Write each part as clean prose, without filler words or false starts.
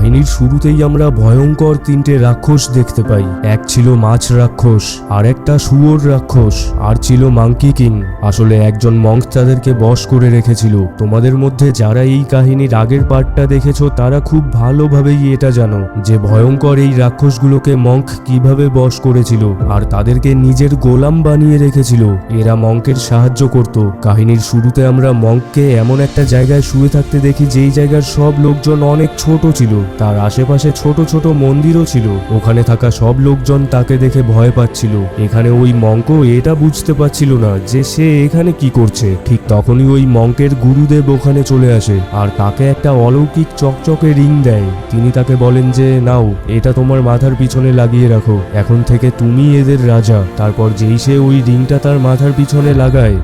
কাহিনীর শুরুতেই আমরা ভয়ঙ্কর তিনটে রাক্ষস দেখতে পাই। এক ছিল মাছ রাক্ষস, আর একটা শুয়োর রাক্ষস, আর ছিল মাঙ্কি কিং। আসলে একজন মঙ্ক তাদেরকে বশ করে রেখেছিল। তোমাদের মধ্যে যারা এই কাহিনীর আগের পার্টটা দেখেছো তারা খুব ভালোভাবেই এটা জানো যে ভয়ঙ্কর এই রাক্ষসগুলোকে মঙ্ক কিভাবে বশ করেছিল আর তাদেরকে নিজের গোলাম বানিয়ে রেখেছিল। এরা মঙ্কের সাহায্য করত। কাহিনীর শুরুতে আমরা মঙ্ককে এমন একটা জায়গায় শুয়ে থাকতে দেখি যেই জায়গার সব লোকজন অনেক ছোট ছিল। তার আশেপাশে ছোট ছোট মন্দিরও ছিল। ওখানে থাকা সব লোকজন তাকে দেখে ভয় পাচ্ছিল। এখানে ওই মঙ্কও এটা বুঝতে পারছিল না যে সে এখানে কি করছে। ঠিক তখনই ওই মঙ্কের গুরুদেব ওখানে চলে আসে আর তাকে একটা অলৌকিক চকচকে রিং দেয়। তিনি তাকে বলেন যে নাও, এটা তোমার মাথার পিছনে লাগিয়ে রাখো, এখন থেকে তুমি এদের রাজা। তারপর যেই সে ওই রিংটা তার মাথার পিছনে লাগায়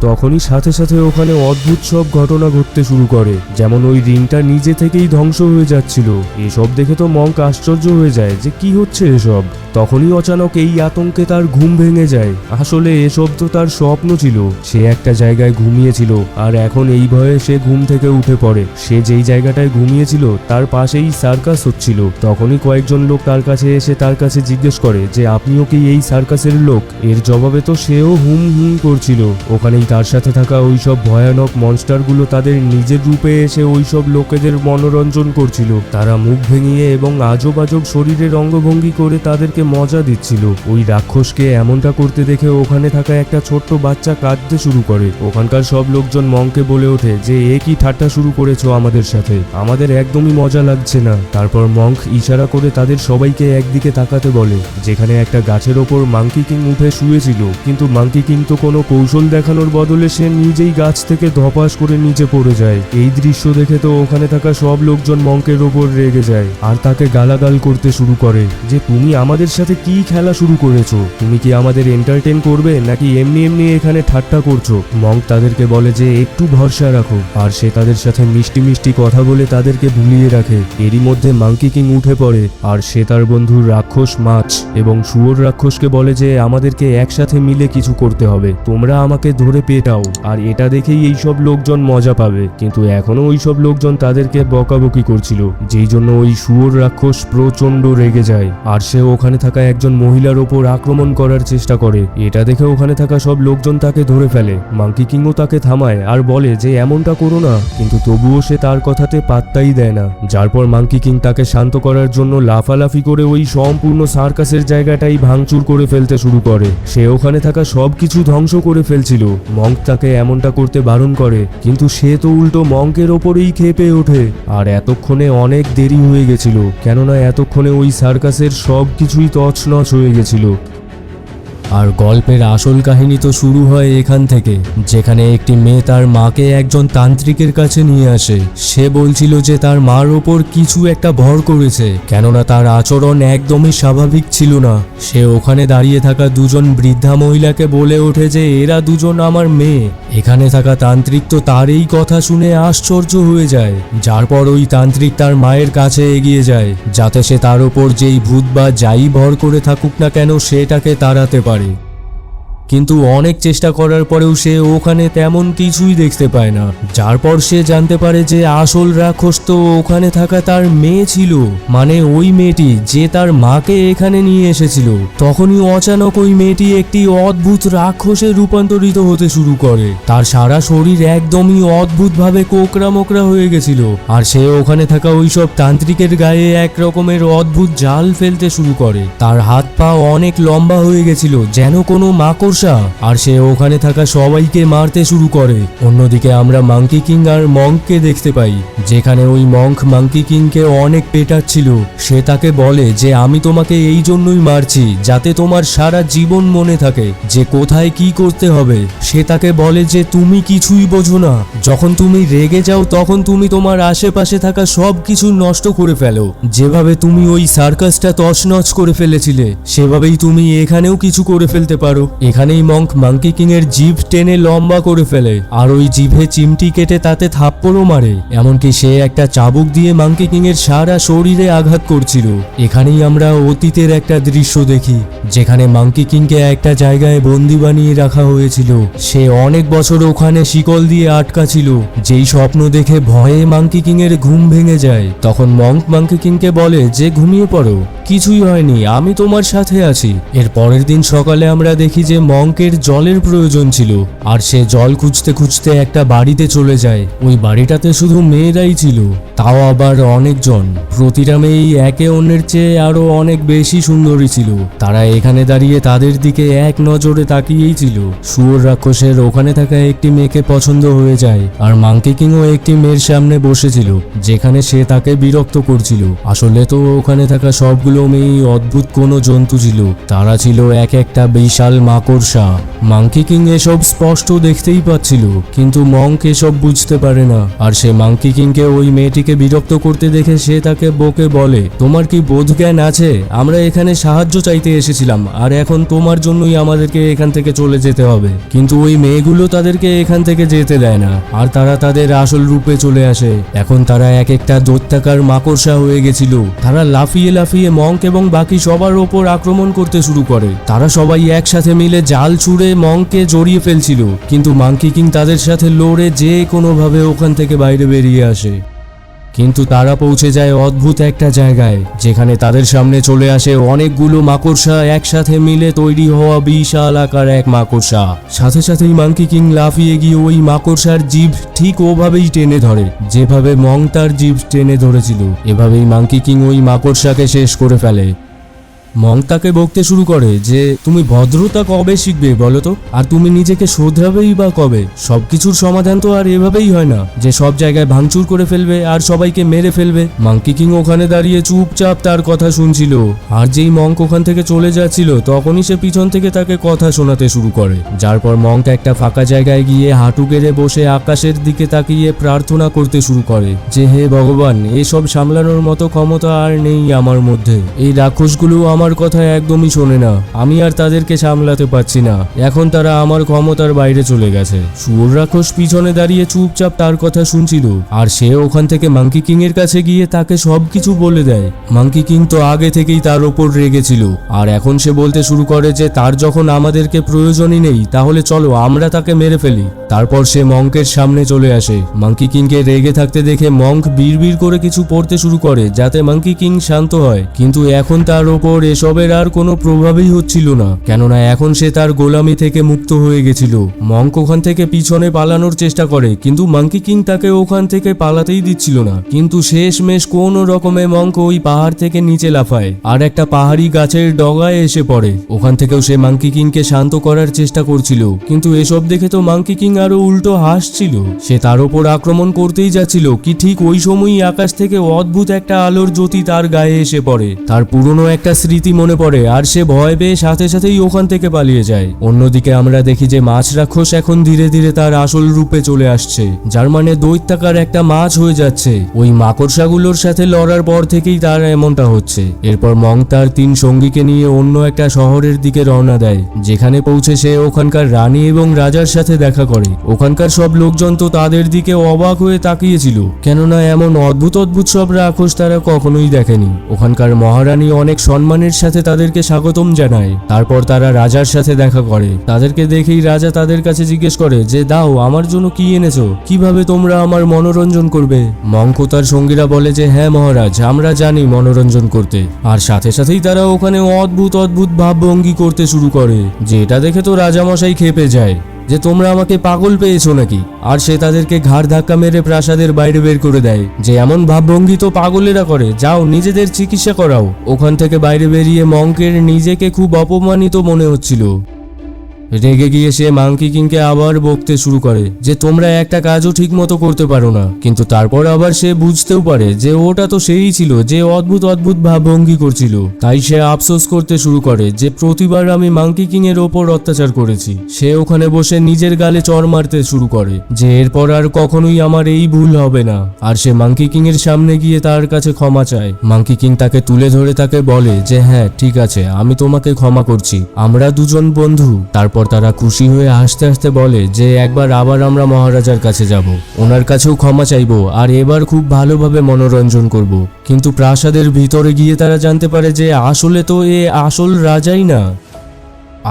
তখনই সাথে সাথে ওখানে অদ্ভুত সব ঘটনা ঘটতে শুরু করে। যেমন ওই রিংটা নিজে থেকেই ধ্বংস হয়ে যাচ্ছিল। এসব দেখে তো মঙ্ক আশ্চর্য হয়ে যায় যে কি হচ্ছে এসব। তখনই অচানক এই আতঙ্কে তার ঘুম ভেঙে যায়। আসলে এসব তো তার স্বপ্ন ছিল। সে একটা জায়গায় ঘুমিয়েছিল আর এখন এই ভয়ে সে ঘুম থেকে উঠে পড়ে। সে যেই জায়গাটায় ঘুমিয়েছিল তার পাশেই সার্কাস হচ্ছিল। তখনই কয়েকজন লোক তার কাছে এসে তার কাছে জিজ্ঞেস করে যে আপনিও কি এই সার্কাসের লোক? এর জবাবে তো সেও হুম হুম করছিল। ওখানেই তার সাথে থাকা ওইসব ভয়ানক মনস্টারগুলো তাদের নিজের রূপে এসে ওইসব লোকেদের মনোরঞ্জন করছিল। তারা মুখ ভেঙিয়ে এবং আজব আজব শরীরের অঙ্গভঙ্গি করে তাদেরকে মজা দিচ্ছিল। ওই রাক্ষসকে এমনটা করতে দেখে ওখানে থাকা একটা ছোট্ট বাচ্চা কাঁদতে শুরু করে। ওখানকার সব লোকজন মঙ্ককে বলে ওঠে যে এ কি ঠাট্টা শুরু করেছো আমাদের সাথে, আমাদের একদমই মজা লাগছে না। তারপর মঙ্ক ইশারা করে তাদের সবাইকে একদিকে তাকাতে বলে যেখানে একটা গাছের ওপর মাঙ্কি কিং উঠে শুয়েছিল। কিন্তু মাঙ্কি কিং তো কোনো কৌশল দেখানোর বদলে সে নিজেই গাছ থেকে ধপাস করে নিচে পড়ে যায়। এই দৃশ্য দেখে তো ওখানে থাকা সব লোকজন মঙ্কের ওপর রেগে যায় আর তাকে গালাগাল করতে শুরু করে যে তুমি আমাদের সাথে কি খেলা শুরু করেছো? তুমি কি আমাদের এন্টারটেইন করবে নাকি এমনি এমনি এখানে ঠাট্টা করছো? মঙ্ক তাদেরকে বলে যে একটু ভরসা রাখো, আর সে তাদের সাথে মিষ্টি মিষ্টি কথা বলে তাদেরকে ভুলিয়ে রাখে। এরই মধ্যে মাঙ্কি কিং উঠে পড়ে আর সে তার বন্ধু রাক্ষস মাছ এবং শুয়োর রাক্ষসকে বলে যে আমাদেরকে একসাথে মিলে কিছু করতে হবে, তোমরা আমাকে ধরে পেটাও। আর এটা দেখেই এইসব লোকজন মজা পাবে। কিন্তু এখনো ওইসব লোকজন তাদেরকে বকাবকি করছিল, যেই জন্য ওই শুয়োর রাক্ষস প্রচন্ড রেগে যায় আর সে ওখানে থাকা একজন মহিলার ওপর আক্রমণ করার চেষ্টা করে। এটা দেখে ওখানে থাকা সব লোকজন তাকে ধরে ফেলে। মাঙ্কি কিংও তাকে থামায় আর বলে যে এমনটা করো না, কিন্তু তবুও সে তার কথাতে পাত্তাই দেয় না। যার পর মাঙ্কি কিং তাকে শান্ত করার জন্য লাফালাফি করে ওই সম্পূর্ণ সার্কাসের জায়গাটাই ভাঙচুর করে ফেলতে শুরু করে। সে ওখানে থাকা সবকিছু ধ্বংস করে ফেলছিল। মঙ্ক তাকে এমনটা করতে বারণ করে, কিন্তু সে তো উল্টো মঙ্কের ওপরেই ক্ষেপে ওঠে। আর এতক্ষণে অনেক দেরি হয়ে গেছিল, কেননা এতক্ষণে ওই সার্কাসের সব কিছুই তছনছ হয়ে গেছিল। আর গল্পের আসল কাহিনী তো শুরু হয় এখান থেকে, যেখানে একটি মেয়ে তার মাকে একজন তান্ত্রিকের কাছে নিয়ে আসে। সে বলছিল যে তার মার ওপর কিছু একটা ভর করেছে, কেননা তার আচরণ একদমই স্বাভাবিক ছিল না। সে ওখানে দাঁড়িয়ে থাকা দুজন বৃদ্ধা মহিলাকে বলে ওঠে যে এরা দুজন আমার মেয়ে। এখানে থাকা তান্ত্রিক তো তার এই কথা শুনে আশ্চর্য হয়ে যায়। যার পর ওই তান্ত্রিক তার মায়ের কাছে এগিয়ে যায় যাতে সে তার ওপর যেই ভূত বা যাই ভর করে থাকুক না কেন সেটাকে তাড়াতে পারে। কিন্তু অনেক চেষ্টা করার পরেও সে ওখানে তেমন কিছুই দেখতে পায় না। যার পর সে জানতে পারে যে আসল রাক্ষস তো ওখানে থাকা তার মেয়ে ছিল, মানে ওই মেয়েটি যে তার মাকে এখানে নিয়ে এসেছিল। তখনই অচানক ওই মেয়েটি একটি অদ্ভুত রাক্ষসে রূপান্তরিত হতে শুরু করে। তার সারা শরীর একদমই অদ্ভুতভাবে কোকড়া মোকড়া হয়ে গেছিল আর সে ওখানে থাকা ওইসব তান্ত্রিকের গায়ে এক রকমের অদ্ভুত জাল ফেলতে শুরু করে। তার হাত পা অনেক লম্বা হয়ে গেছিল যেন কোনো মাকড়, আর সে ওখানে থাকা সবাইকে মারতে শুরু করে। অন্যদিকে আমরা মাঙ্কি কিং আর মঙ্ককে দেখতে পাই, যেখানে ওই মঙ্ক মাঙ্কি কিংকে অনেক পেটাচ্ছিল। সে তাকে বলে যে আমি তোমাকে এই জন্যই মারছি যাতে তোমার সারা জীবন মনে থাকে যে কোথায় কি করতে হবে। সে তাকে বলে যে তুমি কিছুই বোঝো না, যখন তুমি রেগে যাও তখন তুমি তোমার আশেপাশে থাকা সব কিছু নষ্ট করে ফেলো। যেভাবে তুমি ওই সার্কাসটা তছনছ করে ফেলেছিলে সেভাবেই তুমি এখানেও কিছু করে ফেলতে পারো। এখানে এখানেই মঙ্ক মাঙ্কি কিং এর জিভ টেনে লম্বা করে ফেলে আর ওই জিভে চিমটি কেটে তাতে থাপ্পড়ও মারে। এমনকি সে একটা চাবুক দিয়ে মাঙ্কি কিং এর সারা শরীরে আঘাত করছিল। এখানেই আমরা অতীতের একটা দৃশ্য দেখি, যেখানে মাঙ্কি কিংকে একটা জায়গায় বন্দি বানিয়ে রাখা হয়েছিল। সে অনেক বছর ওখানে শিকল দিয়ে আটকা ছিল। যেই স্বপ্ন দেখে ভয়ে মাঙ্কি কিং এর ঘুম ভেঙে যায়, তখন মঙ্ক মাঙ্কি কিংকে বলে যে ঘুমিয়ে পড়ো, কিছুই হয়নি, আমি তোমার সাথে আছি। এর পরের দিন সকালে আমরা দেখি যে মঙ্কের জলের প্রয়োজন ছিল, আর সে জল খুঁজতে খুঁজতে একটা বাড়িতে চলে যায়। ওই বাড়িটাতে শুধু মেয়েরাই ছিল, তাও আবার অনেকজন। প্রতিটা মেয়েই একে অন্যের চেয়ে আরো অনেক বেশি সুন্দরী ছিল। তারা এখানে দাঁড়িয়ে তাদের দিকে এক নজরে তাকিয়েই ছিল। শুয়োর রাক্ষসের ওখানে থাকা একটি মেয়েকে পছন্দ হয়ে যায়, আর মাঙ্কি কিংও একটি মেয়ের সামনে বসেছিল, যেখানে সে তাকে বিরক্ত করছিল। আসলে তো ওখানে থাকা সবগুলো মেয়েই অদ্ভুত কোনো জন্তু ছিল। তারা ছিল এক একটা বিশাল মাকড়সা। মাঙ্কি কিং এসব স্পষ্ট দেখতেই পাচ্ছিল, কিন্তু মঙ্ক এসব বুঝতে পারে না। আর সে মাঙ্কি কিংকে ওই মেয়েটিকে বিরক্ত করতে দেখে সে তাকে বকে বলে, তোমার কি বোধ জ্ঞান আছে? আমরা এখানে সাহায্য চাইতে এসেছিলাম, আর এখন তোমার জন্যই আমাদেরকে এখান থেকে চলে যেতে হবে। কিন্তু ওই মেয়েগুলো তাদেরকে এখান থেকে যেতে দেয় না, আর তারা তাদের আসল রূপে চলে আসে। এখন তারা এক একটা দৈত্যাকার মাকড়সা হয়ে গেছিল। তারা লাফিয়ে লাফিয়ে মঙ্ক এবং বাকি সবার ওপর আক্রমণ করতে শুরু করে। তারা সবাই একসাথে মিলে জাল ছুঁড়ে মঙ্ককে জড়িয়ে ফেলছিল, কিন্তু মাঙ্কি কিং তাদের সাথে লড়ে যে কোনোভাবে ওখান থেকে বাইরে বেরিয়ে আসে। কিন্তু তারা পৌঁছে যায় অদ্ভুত একটা জায়গায়, যেখানে তাদের সামনে চলে আসে অনেকগুলো মাকড়সা একসাথে মিলে তৈরি হওয়া বিশাল আকার এক মাকড়সা। সাথে সাথেই মাঙ্কি কিং লাফিয়ে গিয়ে ওই মাকড়সার জিভ ঠিক ওভাবেই টেনে ধরে, যেভাবে মঙ্ক তার জিভ টেনে ধরেছিল। এভাবেই মাঙ্কি কিং ওই মাকড়সাকে শেষ করে ফেলে। মঙ্ক তাকে বকতে শুরু করে যে তুমি ভদ্রতা কবে শিখবে বলো তো, আর তুমি নিজেকে শোধরাবেই বা কবে? সবকিছুর সমাধান তো আর এভাবেই হয় না যে সব জায়গায় ভাঙচুর করে ফেলবে আর সবাইকে মেরে ফেলবে। মাঙ্কি কিং ওখানে দাঁড়িয়ে চুপচাপ তার কথা শুনছিল, আর যেই মঙ্ক ওখান থেকে চলে যাচ্ছিল তখনই সে পিছন থেকে তাকে কথা শোনাতে শুরু করে। যার পর মঙ্ক একটা ফাঁকা জায়গায় গিয়ে হাঁটু গেড়ে বসে আকাশের দিকে তাকিয়ে প্রার্থনা করতে শুরু করে যে হে ভগবান, এসব সামলানোর মতো ক্ষমতা আর নেই আমার মধ্যে। এই রাক্ষসগুলো আমার কথা একদমই শোনে না, আমি আর তাদেরকে সামলাতে পারছি না। এখন তারা আমার ক্ষমতার বাইরে চলে গেছে। শুয়োর রাক্ষস পিছনে দাঁড়িয়ে চুপচাপ তার কথা শুনছিল, আর সে ওখান থেকে মাঙ্কি কিং এর কাছে গিয়ে তাকে সবকিছু বলে দেয়। মাঙ্কি কিং তো আগে থেকেই তার ওপর রেগেছিল, আর এখন সে বলতে শুরু করে যে তার যখন আমাদেরকে প্রয়োজনই নেই, তাহলে চলো আমরা তাকে মেরে ফেলি। তারপর সে মঙ্কের সামনে চলে আসে। মাঙ্কি কিংকে রেগে থাকতে দেখে মঙ্ক বিড়বিড় করে কিছু পড়তে শুরু করে যাতে মাঙ্কি কিং শান্ত হয়, কিন্তু এখন তার ওপর এসবের আর কোনো প্রভাবই হচ্ছিল না, কেননা এখন সে তার গোলামি থেকে মুক্ত হয়ে গেছিল। মঙ্ক ওখান থেকে পিছনে পালানোর চেষ্টা করে, কিন্তু মাঙ্কি কিং তাকে ওখান থেকে পালাতেই দিচ্ছিল না। কিন্তু শেষমেশ কোনো রকমে মঙ্ক ওই পাহাড় থেকে নিচে লাফায় আর একটা পাহাড়ি গাছের ডগায় এসে পড়ে। ওখান থেকেও সে মাঙ্কি কিংকে শান্ত করার চেষ্টা করছিল, কিন্তু এসব দেখে তো মাঙ্কি কিং আরো উল্টো হাসছিল। সে তার ওপর আক্রমণ করতেই যাচ্ছিল, কি ঠিক ওই সময়ই আকাশ থেকে অদ্ভুত একটা আলোর জ্যোতি তার গায়ে এসে পড়ে। তার পুরনো একটা স্মৃতি মনে পড়ে, আর সে ভয় পেয়ে সাথে সাথেই ওখান থেকে পালিয়ে যায়। অন্যদিকে আমরা দেখি যে মাছ রাক্ষস এখন ধীরে ধীরে তার আসল রূপে চলে আসছে, যার মানে দৈত্যাকার একটা মাছ হয়ে যাচ্ছে। ওই মাকড়সাগুলোর সাথে লড়ার পর থেকেই তার এমনটা হচ্ছে। এরপর মঙ্ক তার 3 সঙ্গীকে নিয়ে অন্য একটা শহরের দিকে রওনা দেয়, যেখানে পৌঁছে সে ওখানকার রানী এবং রাজার সাথে দেখা করে। ওখানকার সব লোকজন তো তাদের দিকে অবাক হয়ে তাকিয়েছিল, কেননা এমন অদ্ভুত অদ্ভুত সব রাক্ষস তারা কখনোই দেখেনি। ওখানকার মহারানী অনেক সম্মানের সাথে তাদেরকে স্বাগতম জানায়। তারপর তারা রাজার সাথে দেখা করে। তাদেরকে দেখেই রাজা তাদের কাছে জিজ্ঞেস করে যে দাও, আমার জন্য কি এনেছো? কিভাবে তোমরা আমার মনোরঞ্জন করবে? মঙ্ক ও তার সঙ্গীরা বলে যে হ্যাঁ মহারাজ, আমরা জানি মনোরঞ্জন করতে। আর সাথে সাথেই তারা ওখানে অদ্ভুত অদ্ভুত ভাবভঙ্গি করতে শুরু করে, যেটা দেখে তো রাজামশাই খেপে যায় যে তোমরা আমাকে পাগল পেয়েছো নাকি। আর সে তাদেরকে ঘাড় ধাক্কা মেরে প্রাসাদের বাইরে বের করে দেয় যে এমন ভাবভঙ্গি তো পাগলেরা করে, যাও নিজেদের চিকিৎসা করাও। ওখান থেকে বাইরে বেরিয়ে মঙ্কের নিজেকে খুব অপমানিত মনে হচ্ছিল। রেগে গিয়ে সে মাঙ্কি কিংকে আবার বকতে শুরু করে যে তোমরা একটা কাজও ঠিক মতো করতে পারো না। কিন্তু তারপর আবার সে বুঝতেও পারে যে ওটা তো সেই ছিল যে অদ্ভুত অদ্ভুত ভাবভঙ্গি করছিল। তাই সে আফসোস করতে শুরু করে যে প্রতিবার আমি মাঙ্কি কিং এর ওপর অত্যাচার করেছি। সে ওখানে বসে নিজের গালে চড় মারতে শুরু করে যে এরপর আর কখনোই আমার এই ভুল হবে না। আর সে মাঙ্কি কিং এর সামনে গিয়ে তার কাছে ক্ষমা চায়। মাঙ্কি কিং তাকে তুলে ধরে তাকে বলে যে হ্যাঁ ঠিক আছে, আমি তোমাকে ক্ষমা করছি, আমরা দুজন বন্ধু। তারপর তারপর তারা খুশি হয়ে হাসতে হাসতে বলে যে একবার আবার আমরা মহারাজার কাছে যাব, ওনার কাছেও ক্ষমা চাইবো আর এবার খুব ভালোভাবে মনোরঞ্জন করব। কিন্তু প্রাসাদের ভিতরে গিয়ে তারা জানতে পারে যে আসলে তো এ আসল রাজাই না,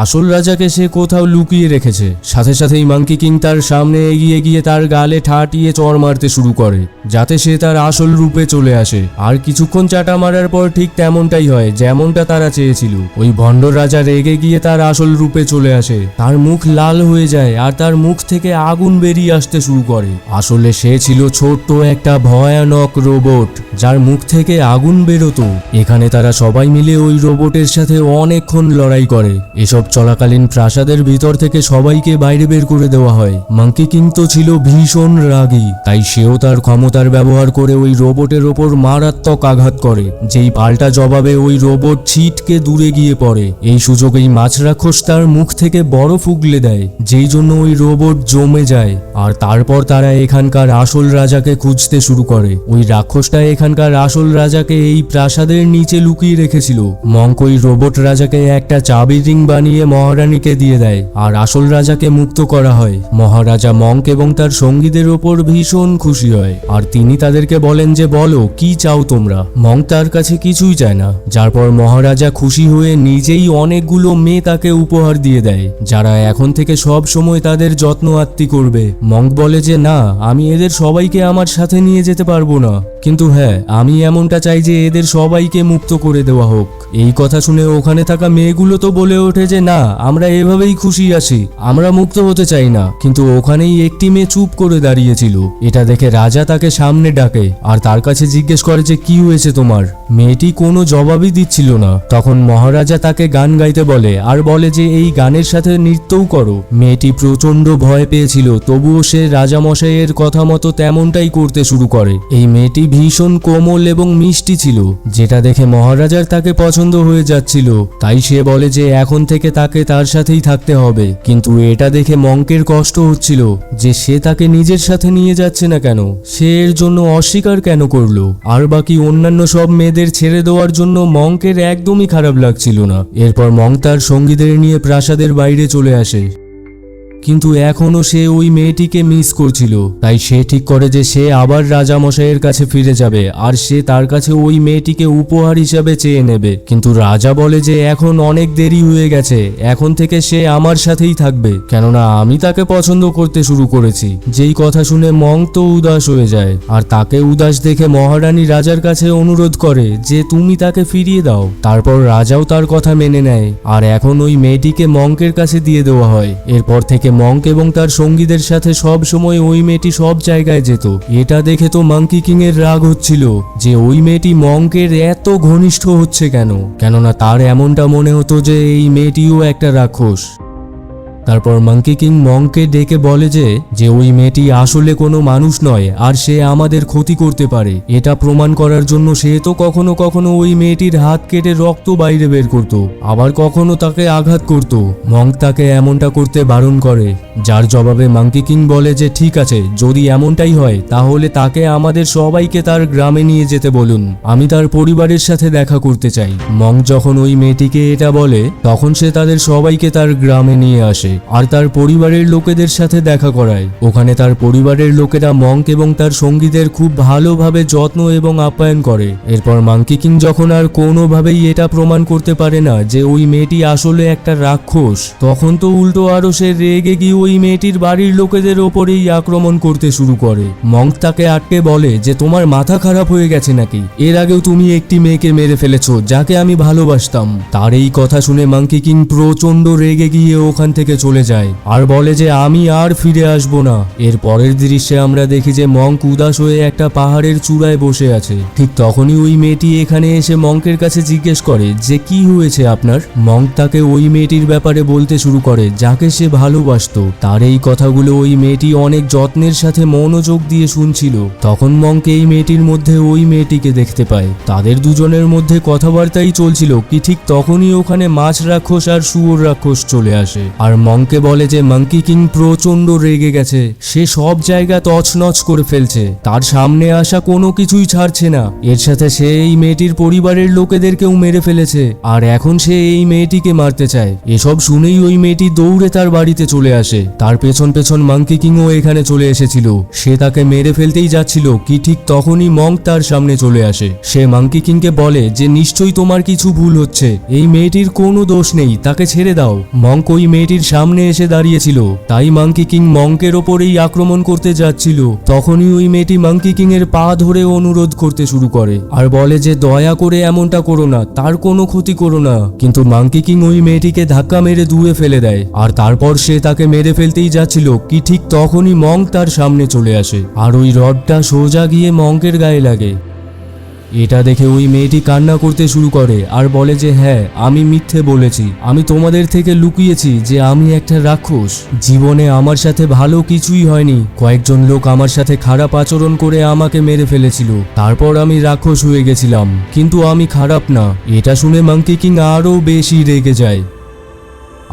আসল রাজাকে সে কোথাও লুকিয়ে রেখেছে। সাথে সাথেই মাঙ্কি কিং তার সামনে এগিয়ে গিয়ে তার গালে ঠাটিয়ে চড় মারতে শুরু করে যাতে সে তার আসল রূপে চলে আসে। আর কিছুক্ষণ চাটা মারার পর ঠিক তেমনটাই হয় যেমনটা তারা চেয়েছিল। ওই ভণ্ড রাজা রেগে গিয়ে তার আসল রূপে চলে আসে, তার মুখ লাল হয়ে যায় আর তার মুখ থেকে আগুন বেরিয়ে আসতে শুরু করে। আসলে সে ছিল ছোট্ট একটা ভয়ানক রোবট যার মুখ থেকে আগুন বেরোতো। এখানে তারা সবাই মিলে ওই রোবটের সাথে অনেকক্ষণ লড়াই করে। এসব চলাকালীন প্রাসাদের ভিতর থেকে সবাইকে বাইরে বের করে দেওয়া হয়। মাঙ্কি কিং তো ছিল ভীষণ রাগী, তাই সেও তার ক্ষমতার ব্যবহার করে ওই রোবটের ওপর মারাত্মক আঘাত করে, যেই পাল্টা জবাবে ওই রোবট ছিটকে দূরে গিয়ে পড়ে। এই সুযোগেই মাছ রাক্ষস তার মুখ থেকে বরফ উগলে দেয়, যেই জন্য ওই রোবট জমে যায়। আর তারপর তারা এখানকার আসল রাজাকে খুঁজতে শুরু করে। ওই রাক্ষসটা এখানকার আসল রাজাকে এই প্রাসাদের নিচে লুকিয়ে রেখেছিল। মঙ্ক ওই রোবট রাজাকে একটা চাবি রিং বানিয়ে মহারানীকে দিয়ে দেয় আর আসল রাজাকে মুক্ত করা হয়। মহারাজা মঙ্ক এবং তার সঙ্গীদের ওপর ভীষণ খুশি হয় আর তিনি তাদেরকে বলেন যে বলো কি চাও তোমরা। মঙ্ক তার কাছে কিছুই চায় না, যার পর মহারাজা খুশি হয়ে নিজেই অনেকগুলো মেয়ে তাকে উপহার দিয়ে দেয়, যারা এখন থেকে সব সময় তাদের যত্ন আত্তি করবে। মঙ্ক বলে যে না, আমি এদের সবাইকে আমার সাথে নিয়ে যেতে পারবো না, কিন্তু হ্যাঁ আমি এমনটা চাই যে এদের সবাইকে মুক্ত করে দেওয়া হোক। এই কথা শুনে ওখানে থাকা মেয়েগুলো তো বলে ওঠে যে না, আমরা এভাবেই খুশি আছি, আমরা মুক্ত হতে চাই না। কিন্তু ওখানেই একটি মেয়ে চুপ করে দাঁড়িয়েছিল। এটা দেখে রাজা তাকে সামনে ডাকে আর তার কাছে জিজ্ঞেস করে যে কি হয়েছে তোমার। মেয়েটি কোনো জবাবই দিচ্ছিল না। তখন মহারাজা তাকে গান গাইতে বলে আর বলে যে এই গানের সাথে নৃত্যও করো। মেয়েটি প্রচন্ড ভয় পেয়েছিল, তবুও সে রাজামশাইয়ের কথা মতো তেমনটাই করতে শুরু করে। এই মেয়েটি ভীষণ কোমল এবং মিষ্টি ছিল, যেটা দেখে মহারাজার তাকে পছন্দ হয়ে যাচ্ছিল। তাই সে বলে যে এখন থেকে তাকে তার সাথেই থাকতে হবে। কিন্তু এটা দেখে মঙ্কের কষ্ট হচ্ছিল যে সে তাকে নিজের সাথে নিয়ে যাচ্ছে না কেন, সে এর জন্য অস্বীকার কেন করলো। আর বাকি অন্যান্য সব মেয়েদের ছেড়ে দেওয়ার জন্য মঙ্কের একদমই খারাপ লাগছিল না। এরপর মঙ্ক তার সঙ্গীদের নিয়ে প্রাসাদের বাইরে চলে আসে, কিন্তু এখনো সে ওই মেয়েটিকে মিস করছিল। তাই সে ঠিক করে যে সে আবার রাজামশাইয়ের কাছে ফিরে যাবে আর সে তার কাছে ওই মেয়েটিকে উপহার হিসাবে চেয়ে নেবে। কিন্তু রাজা বলে যে এখন অনেক দেরি হয়ে গেছে, এখন থেকে সে আমার সাথেই থাকবে, কেননা আমি তাকে পছন্দ করতে শুরু করেছি। যেই কথা শুনে মঙ্ক তো উদাস হয়ে যায় আর তাকে উদাস দেখে মহারানী রাজার কাছে অনুরোধ করে যে তুমি তাকে ফিরিয়ে দাও। তারপর রাজাও তার কথা মেনে নেয় আর এখন ওই মেয়েটিকে মঙ্কের কাছে দিয়ে দেওয়া হয়। এরপর থেকে মঙ্ক এবং তার সঙ্গীদের সাথে সব সময় ওই মেয়েটি সব জায়গায় যেত। এটা দেখে তো মাঙ্কি কিং এর রাগ হচ্ছিল যে ওই মেয়েটি মঙ্কের এত ঘনিষ্ঠ হচ্ছে কেন, কেননা তার এমনটা মনে হতো যে এই মেয়েটিও একটা রাক্ষস। তারপর মাঙ্কি কিং মঙ্ককে ডেকে বলে যে ওই মেয়েটি আসলে কোনো মানুষ নয় আর সে আমাদের ক্ষতি করতে পারে। এটা প্রমাণ করার জন্য সে তো কখনো কখনো ওই মেয়েটির হাত কেটে রক্ত বাইরে বের করত, আবার কখনো তাকে আঘাত করত। মঙ্ক তাকে এমনটা করতে বারণ করে, যার জবাবে মাঙ্কি কিং বলে যে ঠিক আছে, যদি এমনটাই হয় তাহলে তাকে আমাদের সবাইকে তার গ্রামে নিয়ে যেতে বলুন, আমি তার পরিবারের সাথে দেখা করতে চাই। মঙ্ক যখন ওই মেয়েটিকে এটা বলে তখন সে তাদের সবাইকে তার গ্রামে নিয়ে আসে আর তার পরিবারের লোকেদের সাথে দেখা করায়। ওখানে তার পরিবারের লোকেরা মঙ্ক এবং তার সঙ্গীদের খুব ভালোভাবে যত্ন এবং আপ্যায়ন করে। এরপর মাঙ্কি কিং যখন আর কোনোভাবেই এটা প্রমাণ করতে পারে না যে ওই মেয়েটি আসলে একটা রাক্ষস, তখন তো উল্টো আরো সে রেগে গিয়ে ওই মেয়েটির বাড়ির লোকেদের ওপরেই আক্রমণ করতে শুরু করে। মঙ্ক তাকে আটকে বলে যে তোমার মাথা খারাপ হয়ে গেছে নাকি, এর আগেও তুমি একটি মেয়েকে মেরে ফেলেছো যাকে আমি ভালোবাসতাম। তার এই কথা শুনে মাঙ্কি কিং প্রচন্ড রেগে গিয়ে ওখান থেকে চলে যায় আর বলে যে আমি আর ফিরে আসব না। এর পরের দৃশ্যে আমরা দেখি যে মঙ্ক উদাস হয়ে একটা পাহাড়ের চূড়ায় বসে আছে। ঠিক তখনই ওই মেয়েটি এখানে এসে মঙ্কের কাছে জিজ্ঞেস করে যে কি হয়েছে আপনার। মঙ্ক তাকে ওই মেয়েটির ব্যাপারে বলতে শুরু করে যাকে সে ভালোবাসতো। তার এই কথাগুলো ওই মেয়েটি অনেক যত্নের সাথে মনোযোগ দিয়ে শুনছিল। তখন মঙ্ক এই মেয়েটির মধ্যে ওই মেয়েটিকে দেখতে পায়। তাদের দুজনের মধ্যে কথাবার্তাই চলছিল কি ঠিক তখনই ওখানে মাছ রাক্ষস আর শুয়োর রাক্ষস চলে আসে আর মংকে বলে যে মাঙ্কি কিং প্রচন্ড রেগে গেছে, সে সব জায়গা তছনছ করে ফেলছে, তার সামনে আসা কোনো কিছুই ছাড়ছে না। এর সাথে সে এই মেয়েটির পরিবারের লোকেদেরকেও মেরে ফেলেছে, আর এখন সে এই মেয়েটিকে মারতে চায়। এসব শুনেই ওই মেয়েটি দৌড়ে তার বাড়িতে চলে আসে। তার পেছন পেছন মাঙ্কি কিংও এখানে চলে এসেছিল। সে তাকে মেরে ফেলতেই যাচ্ছিল কি ঠিক তখনই মঙ্ক তার সামনে চলে আসে। সে মাঙ্কি কিংকে বলে যে নিশ্চয়ই তোমার কিছু ভুল হচ্ছে, এই মেয়েটির কোনো দোষ নেই, তাকে ছেড়ে দাও। মঙ্ক ওই মেয়েটির সামনে এসে দাঁড়িয়েছিল, তাই মাঙ্কি কিং মঙ্কের ওপরেই আক্রমণ করতে যাচ্ছিল। তখনই ওই মেয়েটি মাঙ্কি কিং এর পা ধরে অনুরোধ করতে শুরু করে আর বলে যে দয়া করে এমনটা করো না, তার কোনো ক্ষতি করো না। কিন্তু মাঙ্কি কিং ওই মেয়েটিকে ধাক্কা মেরে দূরে ফেলে দেয়, আর তারপর সে তাকে মেরে ফেলতেই যাচ্ছিল কি ঠিক তখনই মঙ্ক তার সামনে চলে আসে, আর ওই রডটা সোজা গিয়ে মঙ্কের গায়ে লাগে। এটা দেখে ওই মেয়েটি কান্না করতে শুরু করে আর বলে যে হ্যাঁ, আমি মিথ্যে বলেছি, আমি তোমাদের থেকে লুকিয়েছি যে আমি একটা রাক্ষস। জীবনে আমার সাথে ভালো কিছুই হয়নি, কয়েকজন লোক আমার সাথে খারাপ আচরণ করে আমাকে মেরে ফেলেছিল, তারপর আমি রাক্ষস হয়ে গেছিলাম, কিন্তু আমি খারাপ না। এটা শুনে মাঙ্কি কিং আরও বেশি রেগে যায়,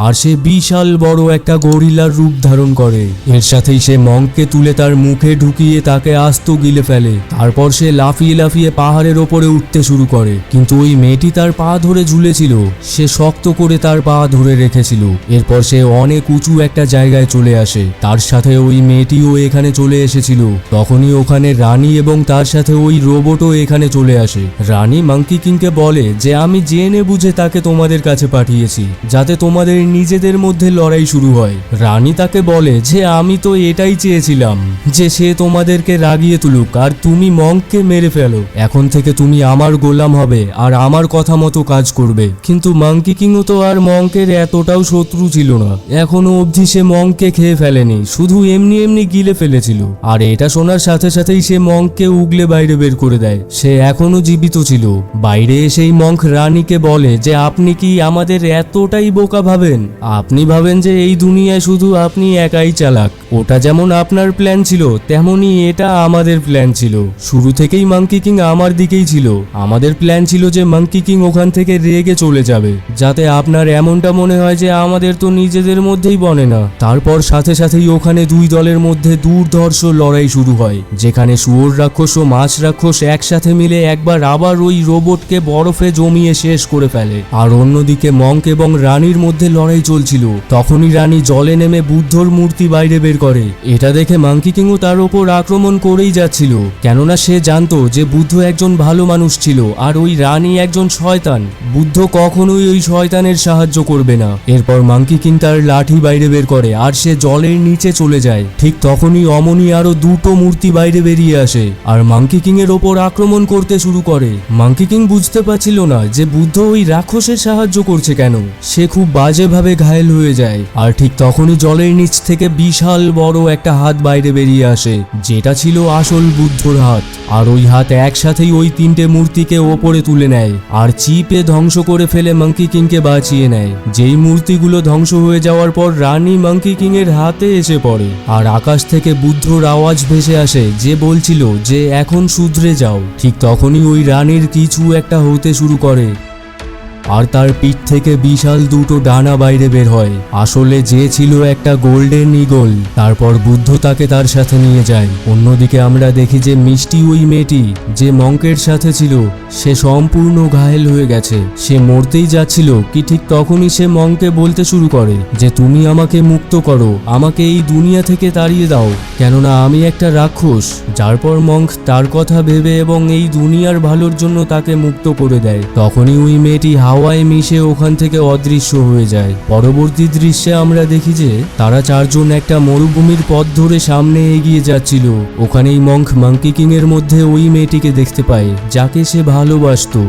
আর সে বিশাল বড় একটা গরিলার রূপ ধারণ করে। এর সাথেই সে মঙ্ককে তুলে তার মুখে ঢুকিয়ে তাকে আস্ত গিলে ফেলে। তারপর সে লাফিয়ে লাফিয়ে পাহাড়ের ওপরে উঠতে শুরু করে, কিন্তু ওই মেয়েটি তার পা ধরে ঝুলেছিল, সে শক্ত করে তার পা ধরে রেখেছিল। এরপর সে অনেক উঁচু একটা জায়গায় চলে আসে, তার সাথে ওই মেয়েটিও এখানে চলে এসেছিল। তখনই ওখানে রানী এবং তার সাথে ওই রোবটও এখানে চলে আসে। রানী মাঙ্কি কিংকে বলে যে আমি জেনে বুঝে তাকে তোমাদের কাছে পাঠিয়েছি, যাতে তোমাদের নিজেদের মধ্যে লড়াই শুরু হয়। রানী তাকে বলে যে আমি তো এটাই চেয়েছিলাম, যে সে তোমাদেরকে রাগিয়ে তুলুক আর তুমি মঙ্ককে মেরে ফেলো। এখন থেকে তুমি আমার গোলাম হবে আর আমার কথা মতো কাজ করবে। কিন্তু মাঙ্কি কিংও তো আর মঙ্কের এতটাও শত্রু ছিল না, এখনো অবধি সে মঙ্ককে খেয়ে ফেলেনি, শুধু এমনি এমনি গিলে ফেলেছিল। আর এটা শোনার সাথে সাথেই সে মঙ্ককে উগলে বাইরে বের করে দেয়। সে এখনো জীবিত ছিল। বাইরে এসেই মঙ্ক রানীকে বলে যে আপনি কি আমাদের এতটাই বোকা ভাবেন? আপনি ভাবেন যে এই দুনিয়ায় শুধু আপনি একাই চালাক। ওটা যেমন আপনার প্ল্যান ছিল, তেমনি এটা আমাদের প্ল্যান ছিল। শুরু থেকেই মাঙ্কি কিং আমার দিকেই ছিল। আমাদের প্ল্যান ছিল যে মাঙ্কি কিং ওখান থেকে রেগে চলে যাবে, যাতে আপনার এমনটা মনে হয় যে আমাদের তো নিজেদের মধ্যেই বনে না। তারপর সাথে সাথেই ওখানে দুই দলের মধ্যে দুর্ধর্ষ লড়াই শুরু হয়, যেখানে শুয়োর রাক্ষস ও মাছ রাক্ষস একসাথে মিলে একবার আবার ওই রোবটকে বরফে জমিয়ে শেষ করে ফেলে। আর অন্যদিকে মঙ্ক এবং রানীর মধ্যে লড়াই চলছিল। তখনই রানী জলে নেমে বুদ্ধর মূর্তি বাইরে বের করে। এটা দেখে মাঙ্কি কিংও তার ওপর আক্রমণ করেই যাচ্ছিল, কেননা সে জানতো যে বুদ্ধ একজন ভালো মানুষ ছিল আর ওই রানী একজন শয়তান। বুদ্ধ কখনোই ওই শয়তানের সাহায্য করবে না। এরপর মাঙ্কি কিং তার লাঠি বাইরে বের করে আর সে জলের নিচে চলে যায়। ঠিক তখনই অমনি আরো দুটো মূর্তি বাইরে বেরিয়ে আসে আর মাঙ্কি কিং এর ওপর আক্রমণ করতে শুরু করে। মাঙ্কি কিং বুঝতে পারছিল না যে বুদ্ধ ওই রাক্ষসের সাহায্য করছে কেন। সে খুব বাজেভাবে ঘায়েল হয়ে যায়। আর ঠিক তখনই জলের নিচ থেকে বিশাল বড় একটা হাত বাইরে বেরিয়ে আসে, যেটা ছিল আসল বুদ্ধর হাত। আর ওই হাত একসাথেই ওই তিনটে মূর্তিকে ওপরে তুলে নেয় আর চিপে ধ্বংস করে ফেলে মাঙ্কি কিংকে বাঁচিয়ে নেয়। যেই মূর্তিগুলো ধ্বংস হয়ে যাওয়ার পর রানী মাঙ্কি কিং এর হাতে এসে পড়ে আর আকাশ থেকে বুদ্ধর আওয়াজ ভেসে আসে, যে বলছিল যে এখন শুধরে যাও। ঠিক তখনই ওই রানীর কিছু একটা হতে শুরু করে আর তার পিঠ থেকে বিশাল দুটো ডানা বাইরে বের হয়। আসলে যে ছিল একটা গোল্ডেন ঈগল। তারপর বুদ্ধ তাকে তার সাথে নিয়ে যায়। অন্যদিকে আমরা দেখি যে মিষ্টি ওই মেয়েটি যে মঙ্কের সাথে ছিল, সে সম্পূর্ণ ঘায়েল হয়ে গেছে। সে মরতেই যাচ্ছিল কি ঠিক তখনই সে মঙ্ককে বলতে শুরু করে যে তুমি আমাকে মুক্ত করো, আমাকে এই দুনিয়া থেকে তাড়িয়ে দাও, কেননা আমি একটা রাক্ষস। যারপর মঙ্ক তার কথা ভেবে এবং এই দুনিয়ার ভালোর জন্য তাকে মুক্ত করে দেয়। তখনই ওই মেয়েটি হাওয়ায় মিশে ওখান থেকে অদৃশ্য হয়ে যায়। পরবর্তী দৃশ্যে আমরা দেখি যে তারা চারজন একটা মরুভূমির পথ ধরে সামনে এগিয়ে যাচ্ছিল। ওখানেই মঙ্ক মাঙ্কি কিং এর মধ্যে ওই মেয়েটিকে দেখতে পায়, যাকে সে ভালোবাসতো।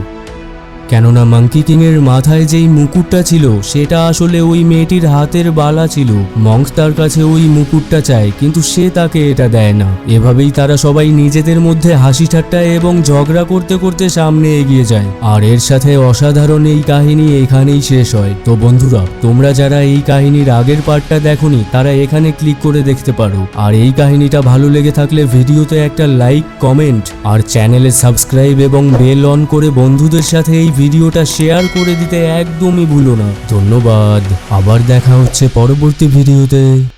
কেননা মাঙ্কি কিং এর মাথায় যেই মুকুটটা ছিল সেটা আসলে ওই মেয়েটির হাতের বালা ছিল। মঙ্ক তার কাছে ওই মুকুটটা চায়, কিন্তু সে তাকে এটা দেয় না। এভাবেই তারা সবাই নিজেদের মধ্যে হাসি ঠাট্টা এবং ঝগড়া করতে করতে সামনে এগিয়ে যায়। আর এর সাথে অসাধারণ এই কাহিনী এখানেই শেষ হয়। তো বন্ধুরা, তোমরা যারা এই কাহিনীর আগের পার্টটা দেখোনি তারা এখানে ক্লিক করে দেখতে পারো। আর এই কাহিনীটা ভালো লেগে থাকলে ভিডিওতে একটা লাইক, কমেন্ট আর চ্যানেলে সাবস্ক্রাইব এবং বেল অন করে বন্ধুদের সাথে এই ভিডিওটা শেয়ার করে দিতে একদমই ভুলো না। ধন্যবাদ, আবার দেখা হচ্ছে পরবর্তী ভিডিওতে।